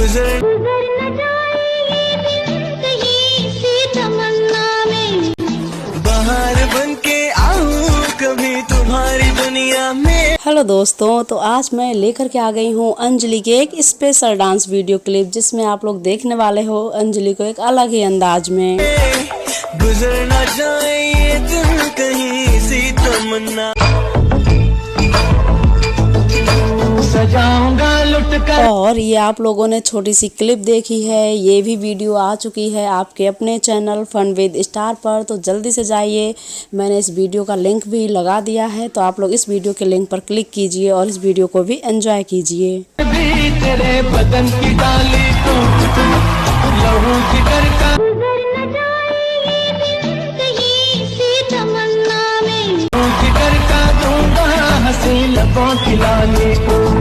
गुजर न जाए ये दिन कहीं से तमन्ना में, बाहर बन के आऊं कभी तुम्हारी दुनिया में। हेलो दोस्तों, तो आज मैं लेकर के आ गई हूँ अंजलि के एक स्पेशल डांस वीडियो क्लिप, जिसमें आप लोग देखने वाले हो अंजलि को एक अलग ही अंदाज में। गुजर न जाए ये दिन कहीं सी तमन्ना, सजाऊंगा लुट कर। और ये आप लोगों ने छोटी सी क्लिप देखी है, ये भी वीडियो आ चुकी है आपके अपने चैनल फन विद स्टार पर, तो जल्दी से जाइए। मैंने इस वीडियो का लिंक भी लगा दिया है, तो आप लोग इस वीडियो के लिंक पर क्लिक कीजिए और इस वीडियो को भी एंजॉय कीजिए। तेरे बदन की डाली को लहू जिगर का, गुजर न जाए ये दिन कहीं सी तमन्ना में, जिगर का दूंगा हंसी लबों की लाली को।